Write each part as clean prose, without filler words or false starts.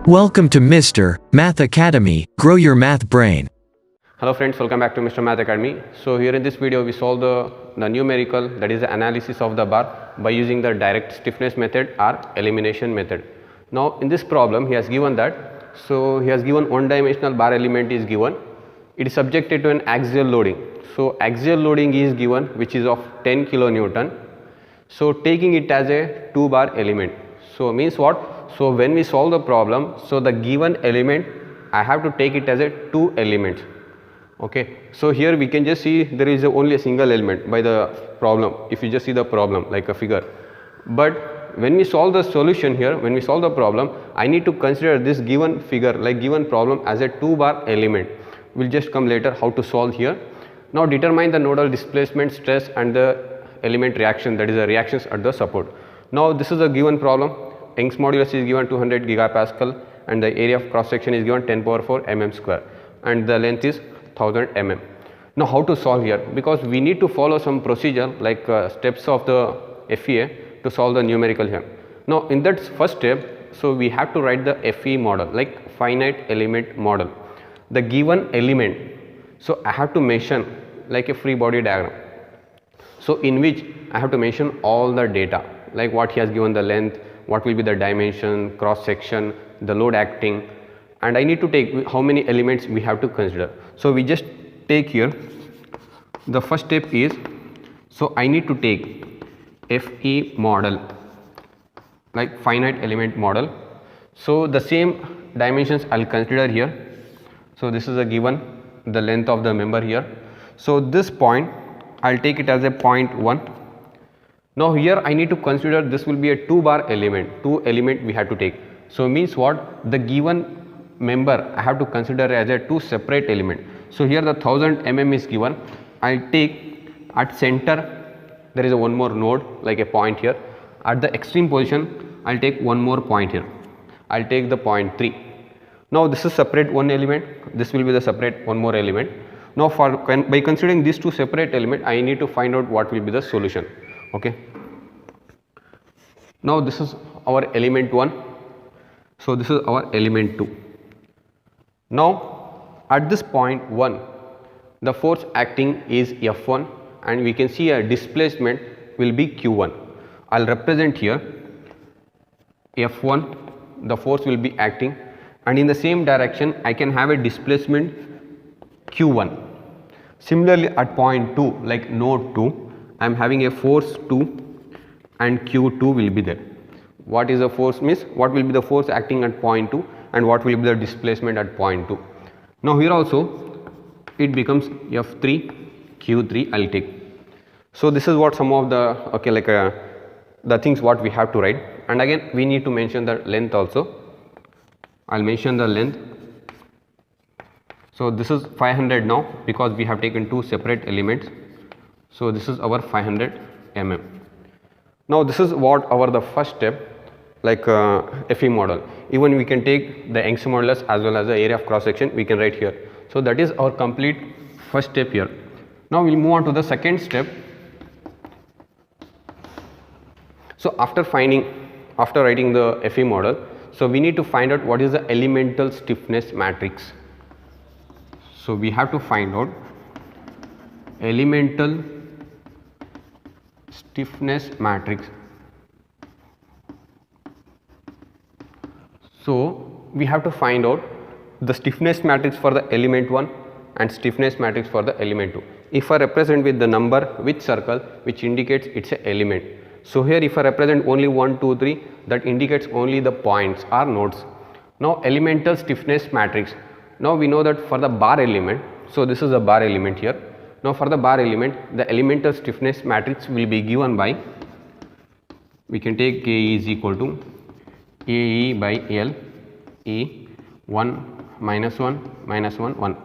Welcome to Mr. Math Academy. Grow your math brain. Hello friends, welcome back to Mr. Math Academy. So here in this video we solve the numerical, that is the analysis of the bar by using the direct stiffness method or elimination method. Now in this problem he has given that, so he has given one dimensional bar element is given. It is subjected to an axial loading. So axial loading is given which is of 10 kilonewton. So taking it as a 2 bar element. So means what? So when we solve the problem, so the given element I have to take it as a 2 elements. Okay, so here we can just see there is only a single element by the problem, if you just see the problem like a figure. But when we solve the solution here, when we solve the problem, I need to consider this given figure like given problem as a 2 bar element. We'll just come later how to solve here. Now determine the nodal displacement, stress and the element reaction, that is the reactions at the support. Now this is a given problem. Young's modulus is given 200 gigapascal and the area of cross section is given 10 power 4 mm square and the length is 1000 mm. Now how to solve here, because we need to follow some procedure like steps of the FEA to solve the numerical here. Now in that first step, so we have to write the FE model like finite element model. The given element, so I have to mention like a free body diagram. So in which I have to mention all the data like what he has given, the length, what will be the dimension, cross section, the load acting, and I need to take how many elements we have to consider. So we just take here the first step is, so I need to take FE model like finite element model. So the same dimensions I'll consider here. So this is a given the length of the member here. So this point I'll take it as a point 1. Now here I need to consider this will be a 2 bar element, 2 element we have to take. So means what? The given member I have to consider as a 2 separate element. So here the 1000 mm is given. I take at center there is a one more node like a point here. At the extreme position I'll take one more point here. I'll take the point 3. Now this is separate one element, this will be the separate one more element. Now by considering these 2 separate elements I need to find out what will be the solution. Okay, now this is our element 1, so this is our element 2. Now at this point 1 the force acting is F1 and we can see a displacement will be Q1. I'll represent here F1, the force will be acting, and in the same direction I can have a displacement Q1. Similarly at point 2 like node 2 I am having a force 2 and Q2 will be there. What is the force means? What will be the force acting at point 2 and what will be the displacement at point 2. Now here also it becomes F3 Q3 I'll take. So this is what some of the the things what we have to write, and again we need to mention the length also. I'll mention the length. So this is 500 now because we have taken 2 separate elements. So this is our 500 mm. Now this is what our the first step like FE model. Even we can take the Young's modulus as well as the area of cross section we can write here. So that is our complete first step here. Now we'll move on to the second step. So after writing the FE model, so we need to find out what is the elemental stiffness matrix. So we have to find out elemental stiffness matrix. So we have to find out the stiffness matrix for the element 1 and stiffness matrix for the element 2. If I represent with the number with circle which indicates it's an element. So here if I represent only 1, 2, 3, that indicates only the points or nodes. Now elemental stiffness matrix. Now we know that for the bar element, so this is the bar element here. Now for the bar element, the elemental stiffness matrix will be given by, we can take K is equal to AE by L, E 1 minus 1 minus 1 1.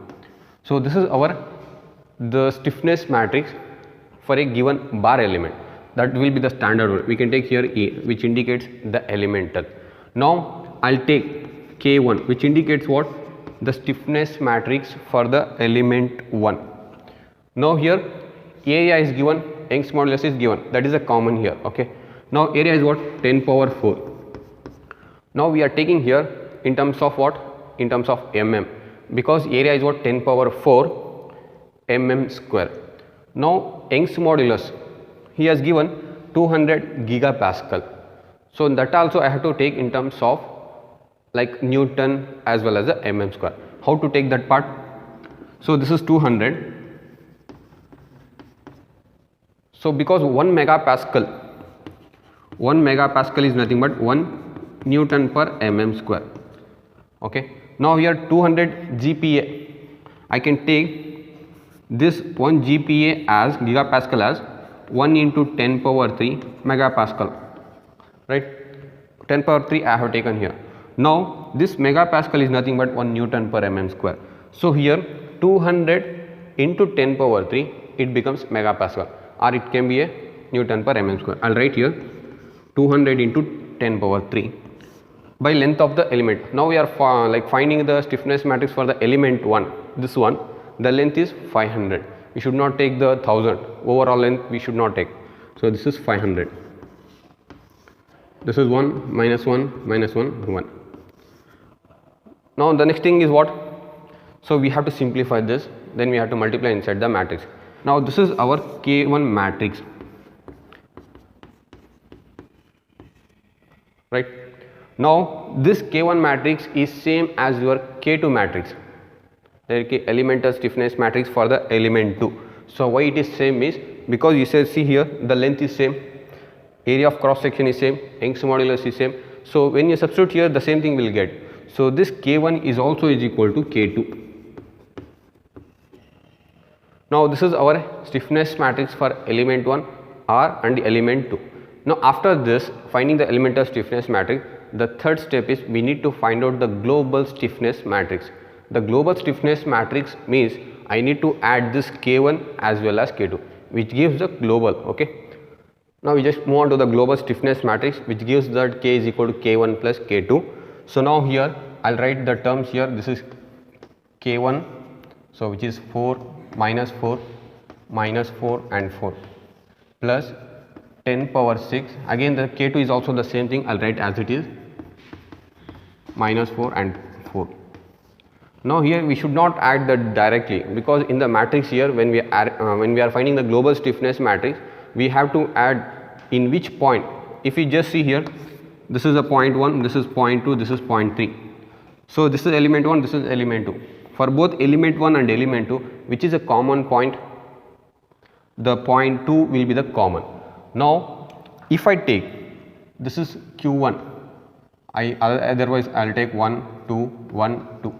So this is the stiffness matrix for a given bar element. That will be the standard one. We can take here E which indicates the elemental. Now I'll take K1 which indicates what? The stiffness matrix for the element 1. Now here area is given, Young's modulus is given, that is a common here. Okay, now area is what? 10 power 4. Now we are taking here in terms of what? In terms of mm, because area is what? 10 power 4 mm square. Now Young's modulus, he has given 200 gigapascal. So that also I have to take in terms of like Newton as well as the mm square. How to take that part? So this is 200. So because 1 megapascal is nothing but 1 Newton per mm square. Okay. Now here 200 GPa, I can take this 1 GPa as gigapascal as 1 into 10 power 3 megapascal, right? 10 power 3 I have taken here. Now this megapascal is nothing but 1 Newton per mm square. So here 200 into 10 power 3, it becomes megapascal, or it can be a Newton per mm square. I will write here 200 into 10 power 3 by length of the element. Now we are finding the stiffness matrix for the element 1, this one, the length is 500. We should not take the 1000, overall length we should not take. So this is 500. This is 1 minus 1 minus 1 1. Now the next thing is what? So we have to simplify this, then we have to multiply inside the matrix. Now this is our K1 matrix, right? Now this K1 matrix is same as your K2 matrix, the elemental stiffness matrix for the element 2. So why it is same is because you say, see here, the length is same, area of cross section is same, Young's modulus is same. So when you substitute here, the same thing will get. So this K1 is also is equal to K2. Now this is our stiffness matrix for element 1 R and element 2. Now after this, finding the elemental stiffness matrix, the third step is we need to find out the global stiffness matrix. The global stiffness matrix means I need to add this K1 as well as K2, which gives the global. Okay. Now we just move on to the global stiffness matrix, which gives that K is equal to K1 plus K2. So now here I will write the terms here. This is K1, so which is 4 minus 4 and 4 plus 10 power 6. Again the K2 is also the same thing, I will write as it is, minus 4 and 4. Now here we should not add that directly, because in the matrix here when we are finding the global stiffness matrix, we have to add in which point. If we just see here, this is a point 1, this is point 2, this is point 3. So this is element 1, this is element 2. For both element 1 and element 2, which is a common point, the point 2 will be the common. Now if I take, this is Q1, otherwise I will take 1, 2, 1, 2,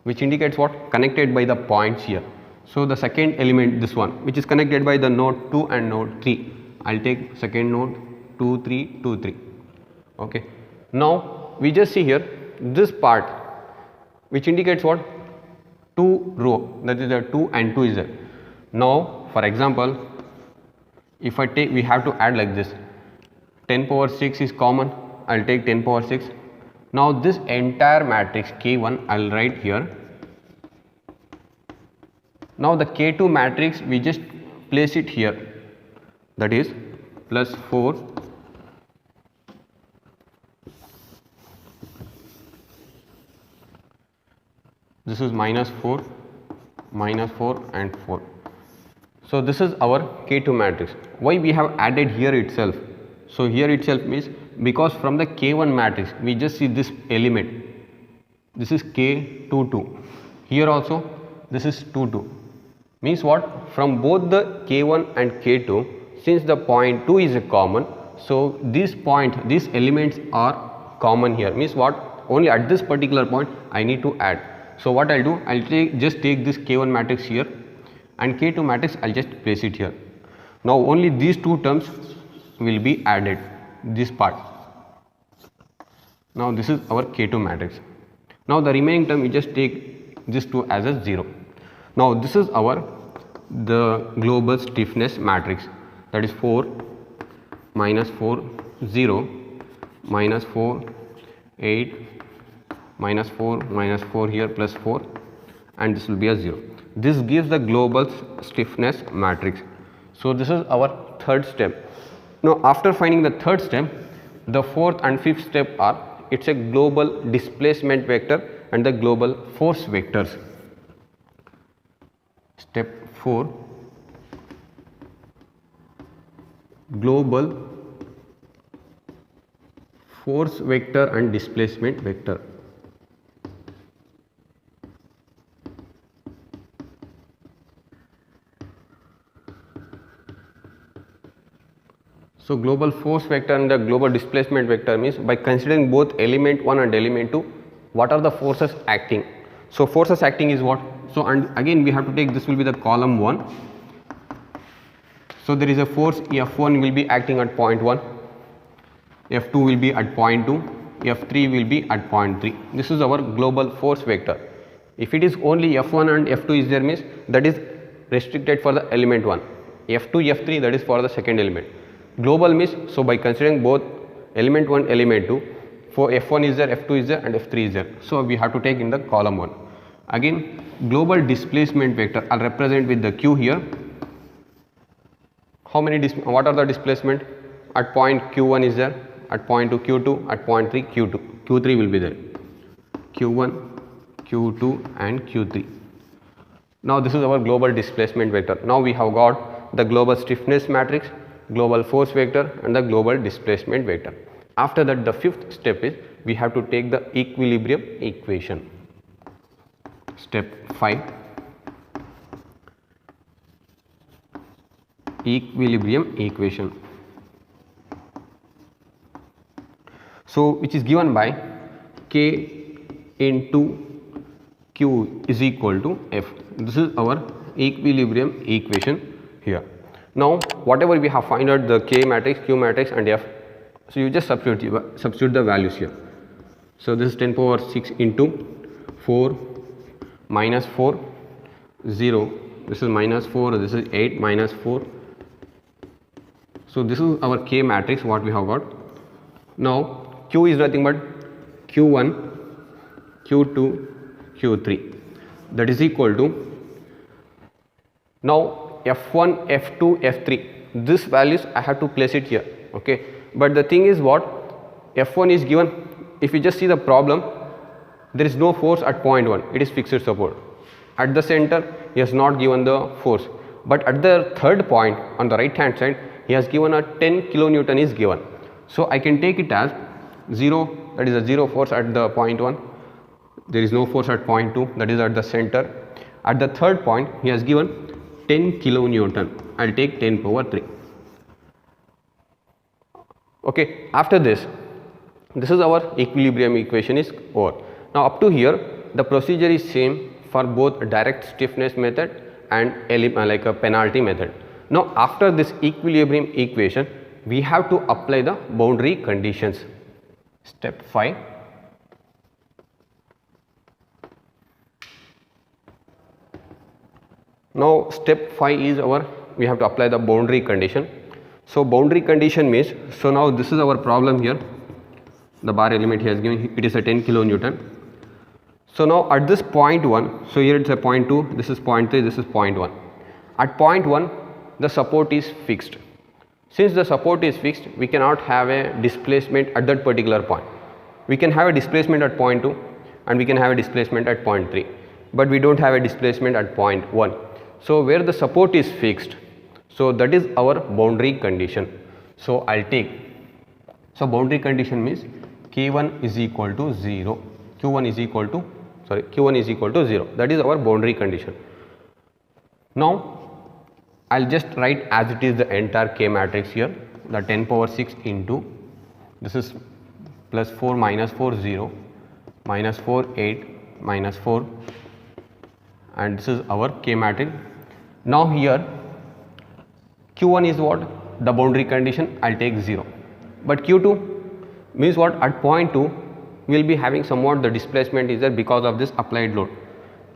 which indicates what? Connected by the points here. So the second element, this one, which is connected by the node 2 and node 3, I will take second node 2, 3, 2, 3. Okay. Now we just see here this part, which indicates what? 2 row, that is the 2 and 2 is there. Now for example, if I take, we have to add like this, 10 power 6 is common, I will take 10 power 6. Now this entire matrix K1 I will write here. Now the K2 matrix we just place it here, that is plus 4 this is minus 4 and 4. So this is our K2 matrix. Why we have added here itself? So here itself means because from the K1 matrix we just see this element, this is K22, here also this is 22, means what? From both the K1 and K2, since the point 2 is a common, so these elements are common here, means what? Only at this particular point I need to add. So what I will do, I will just take this K1 matrix here and K2 matrix I will just place it here. Now only these two terms will be added, this part. Now this is our K2 matrix. Now the remaining term we just take this 2 as a 0. Now this is the global stiffness matrix, that is 4 minus 4 0 minus 4 8 minus 4 here plus 4, and this will be a 0. This gives the global stiffness matrix. So this is our third step. Now after finding the third step, the fourth and fifth step are it's a global displacement vector and the global force vectors. Step 4, global force vector and displacement vector. So global force vector and the global displacement vector means by considering both element 1 and element 2, what are the forces acting. So forces acting is what? So and again we have to take, this will be the column 1. So there is a force F1 will be acting at point 1, F2 will be at point 2, F3 will be at point 3. This is our global force vector. If it is only F1 and F2 is there means that is restricted for the element 1, F2, F3 that is for the second element. Global means, so by considering both element 1, element 2, for F1 is there, F2 is there and F3 is there. So we have to take in the column 1. Again global displacement vector, I will represent with the Q here. How many, what are the displacement? At point Q1 is there, at point 2 Q2, at point 3 Q2, Q3 will be there, Q1, Q2 and Q3. Now this is our global displacement vector. Now we have got the global stiffness matrix, global force vector and the global displacement vector. After that, the fifth step is we have to take the equilibrium equation. Step 5, equilibrium equation. So which is given by K into Q is equal to F. This is our equilibrium equation here. Now whatever we have find out the K matrix, Q matrix and F, so you just substitute the values here. So this is 10 power 6 into 4 minus 4 0, this is minus 4, this is 8 minus 4. So this is our K matrix what we have got. Now Q is nothing but Q1, Q2, Q3, that is equal to, now F1, F2, F3, this values I have to place it here, okay. But the thing is what, F1 is given, if you just see the problem, there is no force at point 1, it is fixed support. At the center he has not given the force, but at the third point on the right hand side he has given a 10 kilonewton is given. So I can take it as 0, that is a 0 force at the point 1, there is no force at point 2, that is at the center. At the third point he has given 10 kilonewton, I will take 10 power 3. Okay, after this is our equilibrium equation is over. Now up to here the procedure is same for both direct stiffness method and like a penalty method. Now after this equilibrium equation we have to apply the boundary conditions. Step 5. Now step 5 is our, we have to apply the boundary condition. So boundary condition means, so now this is our problem here, the bar element he has given, it is a 10 kilonewton. So now at this point 1, so here it is a point 2, this is point 3, this is point 1. At point 1 the support is fixed. Since the support is fixed, we cannot have a displacement at that particular point. We can have a displacement at point 2 and we can have a displacement at point 3, but we do not have a displacement at point 1. So where the support is fixed, so that is our boundary condition. So I will take, so boundary condition means K1 is equal to 0, Q1 is equal to, Q1 is equal to 0, that is our boundary condition. Now I will just write as it is the entire K matrix here, the 10 power 6 into, this is plus 4 minus 4 0, minus 4 8, minus 4, and this is our K matrix. Now here Q1 is what, the boundary condition, I will take 0, but Q2 means what, at point 2 we will be having somewhat the displacement is there because of this applied load.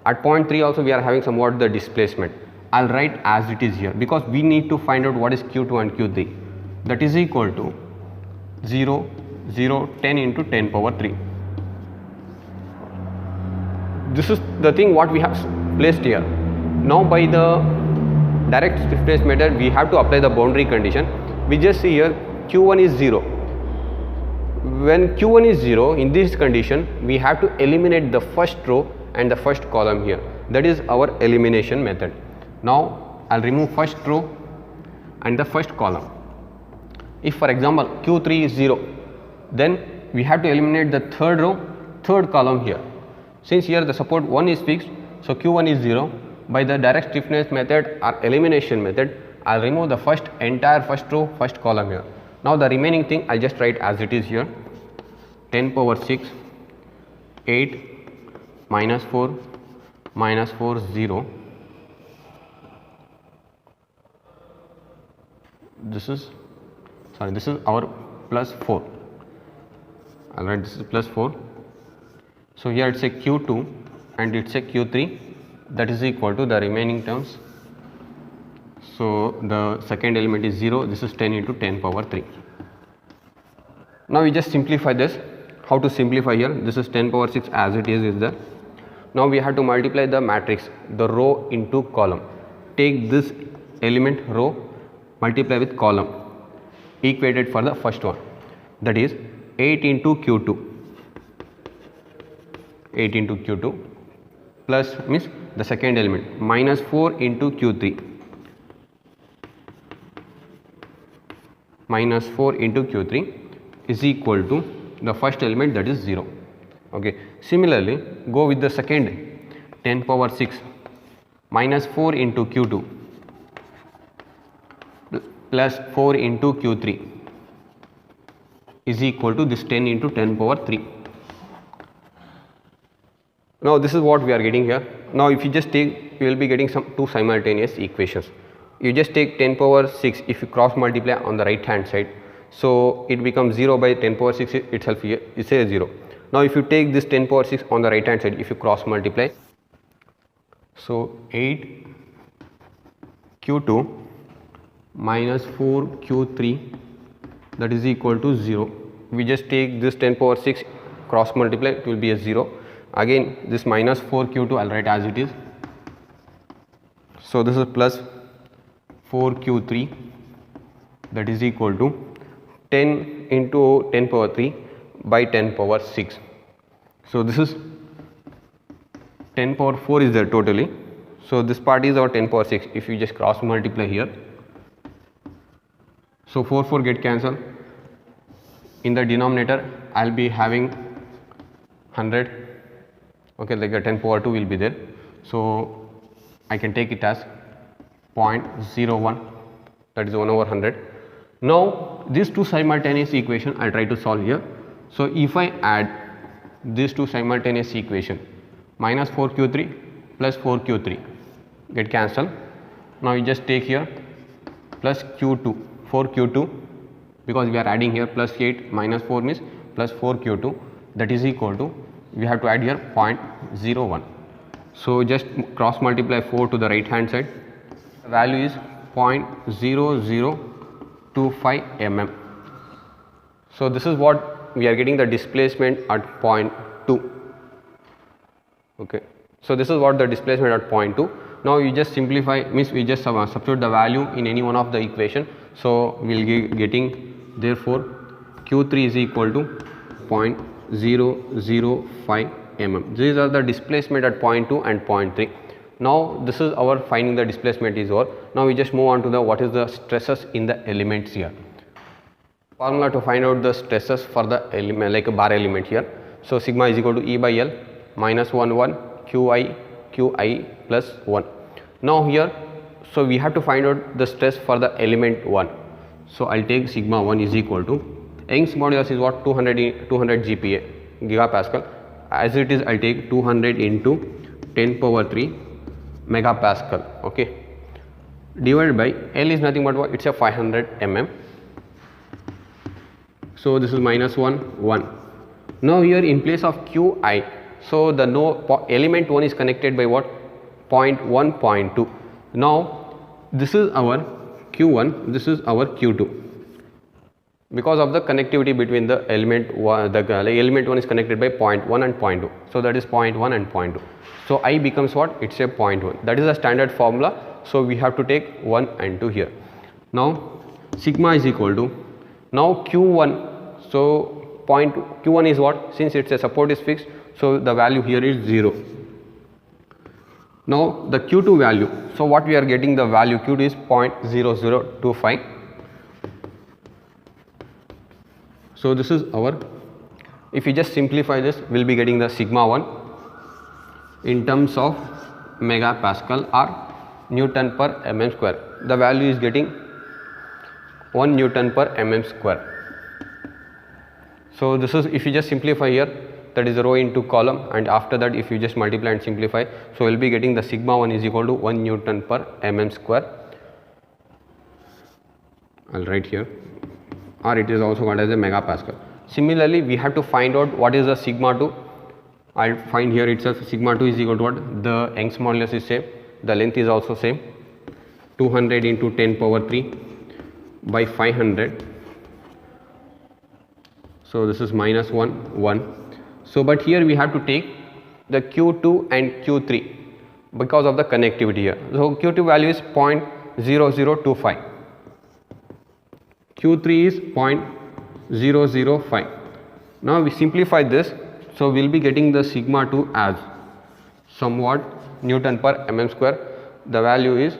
At point 3 also we are having somewhat the displacement. I will write as it is here because we need to find out what is Q2 and Q3, that is equal to 0 0 10 into 10 power 3. This is the thing what we have placed here. Now by the direct stiffness method we have to apply the boundary condition. We just see here Q1 is 0, when q1 is 0, in this condition we have to eliminate the first row and the first column here. That is our elimination method. Now I'll remove first row and the first column. If for example q3 is 0, then we have to eliminate the third row, third column here. Since here the support 1 is fixed, so q1 is 0. By the direct stiffness method or elimination method, I'll remove the entire first row, first column here. Now the remaining thing I'll just write as it is here. 10 power 6, 8, minus 4, 0. This is our plus 4. I'll write this is plus 4. So here it's a q2 and it's a q3, that is equal to the remaining terms. So the second element is 0, this is 10 into 10 power 3. Now we just simplify this. How to simplify here? This is 10 power 6 as it is there. Now we have to multiply the matrix, the row into column. Take this element row, multiply with column, equated for the first one, that is 8 into q2. 8 into q2 plus means the second element minus 4 into q3. Minus 4 into q3 is equal to the first element, that is 0. Okay. Similarly, go with the second 10 power 6 minus 4 into q2 plus 4 into q3 is equal to this 10 into 10 power 3. Now this is what we are getting here. Now if you just take, you will be getting two simultaneous equations. You just take 10 power 6, if you cross multiply on the right hand side, so it becomes 0 by 10 power 6 itself here is a 0. Now if you take this 10 power 6 on the right hand side, if you cross multiply, so 8 q2 minus 4 q3, that is equal to 0. We just take this 10 power 6 cross multiply, it will be a 0. Again this minus 4 q2 I'll write as it is. So this is plus 4 q3, that is equal to 10 into 10 power 3 by 10 power 6. So this is 10 power 4 is there totally. So this part is our 10 power 6. If you just cross multiply here, so 4 get cancelled. In the denominator I'll be having 100. Okay, like a 10 power 2 will be there. So I can take it as 0.01, that is 1 over 100. Now these two simultaneous equation I'll try to solve here. So if I add these two simultaneous equation, minus 4 q3 plus 4 q3 get cancelled. Now you just take here plus q2, 4 q2, because we are adding here plus 8 minus 4 means plus 4 q2, that is equal to, we have to add here 0.01. So just cross multiply 4 to the right hand side, the value is 0.0025 mm. So this is what we are getting the displacement at point 2. Okay. So this is what the displacement at point 2. Now you just simplify, means we just substitute the value in any one of the equation. So we will be getting, therefore q3 is equal to 0.005 mm. These are the displacement at point 2 and point 3. Now this is our finding the displacement is over. Now we just move on to the what is the stresses in the elements here. Formula to find out the stresses for the element, like a bar element here. So sigma is equal to E by L minus 1 QI plus 1. Now here, so we have to find out the stress for the element 1. So I'll take sigma 1 is equal to, Young's modulus is what, 200 GPa, gigapascal. As it is, I'll take 200 into 10 power 3 megapascal. Okay, divided by L is nothing but what, it's a 500 mm. So this is minus 1. Now here in place of QI, so the element 1 is connected by what, 0.1, 0.2. Now this is our Q1, this is our Q2. Because of the connectivity between the element 1, the element 1 is connected by 0.1 and 0.2. So that is 0.1 and 0.2. So I becomes what, it's a 0.1. That is a standard formula. So we have to take 1 and 2 here. Now sigma is equal to, now Q1, so point Q1 is what? Since it's a support is fixed, so the value here is 0. Now the Q2 value, so what we are getting, the value Q2 is 0.0025. So this is our, if you just simplify this, we'll be getting the sigma 1 in terms of megapascal or Newton per mm square. The value is getting 1 Newton per mm square. So this is, if you just simplify here, that is row into column, and after that if you just multiply and simplify, so we'll be getting the sigma 1 is equal to 1 Newton per mm square. I'll write here, or it is also called as a megapascal. Similarly, we have to find out what is the sigma 2. I'll find here itself, sigma 2 is equal to what? The Young's modulus is same, the length is also same, 200 into 10 power 3 by 500. So this is minus 1, 1. So but here we have to take the Q2 and Q3 because of the connectivity here. So Q2 value is 0.0025. Q3 is 0.005. Now we simplify this, so we will be getting the sigma 2 as somewhat Newton per mm square. The value is,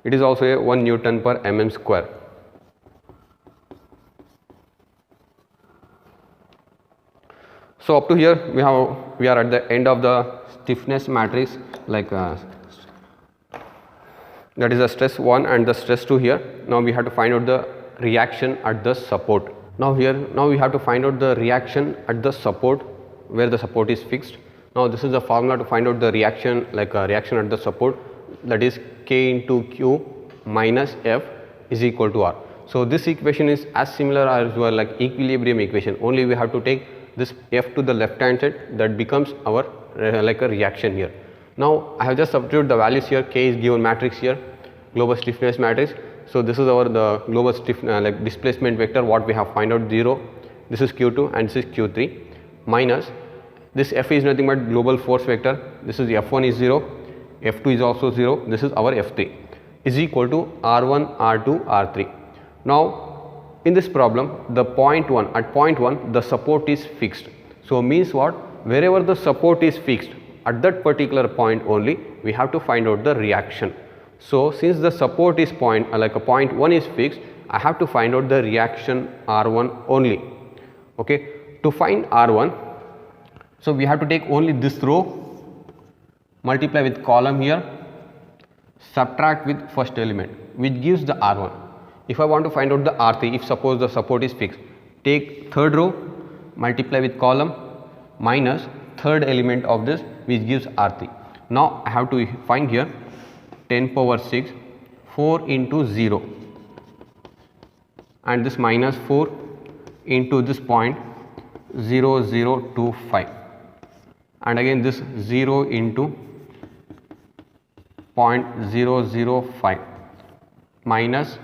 it is also a 1 Newton per mm square. So up to here we are at the end of the stiffness matrix, like that is the stress 1 and the stress 2 here. Now we have to find out the reaction at the support. Now we have to find out the reaction at the support where the support is fixed. Now this is the formula to find out the reaction, like reaction at the support, that is K into Q minus F is equal to R. So this equation is as similar as well like equilibrium equation, only we have to take this F to the left hand side, that becomes our like a reaction here. Now I have just substituted the values here. K is given matrix here, global stiffness matrix. So this is our the global stiffness like displacement vector, what we have find out 0. This is Q2 and this is Q3 minus this F is nothing but global force vector. This is F1 is 0, F2 is also 0. This is our F3 is equal to R1, R2, R3. Now in this problem, the point 1, at point 1 the support is fixed. So means what? Wherever the support is fixed, at that particular point only we have to find out the reaction. So since the support is point 1 is fixed, I have to find out the reaction R1 only. Okay, to find R1, so we have to take only this row, multiply with column here, subtract with first element, which gives the R1. If I want to find out the R3, if suppose the support is fixed, take third row, multiply with column, minus third element of this, which gives R3. Now I have to find here 10 power 6, 4 into 0, and this minus 4 into this point 0.0025, and again this 0 into 0.005 minus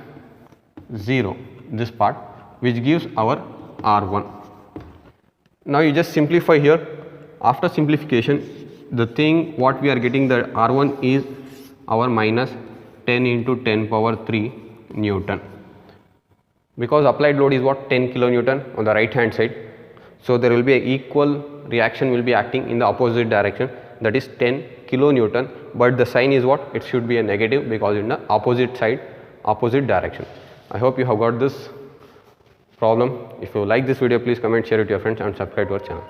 0, this part, which gives our R1. Now you just simplify here. After simplification, the thing what we are getting, the R1 is our minus 10 into 10 power 3 Newton, because applied load is what? 10 kilonewton on the right hand side. So there will be an equal reaction will be acting in the opposite direction, that is 10 kilonewton, but the sign is what? It should be a negative because in the opposite side, opposite direction. I hope you have got this problem. If you like this video, please comment, share it with your friends and subscribe to our channel.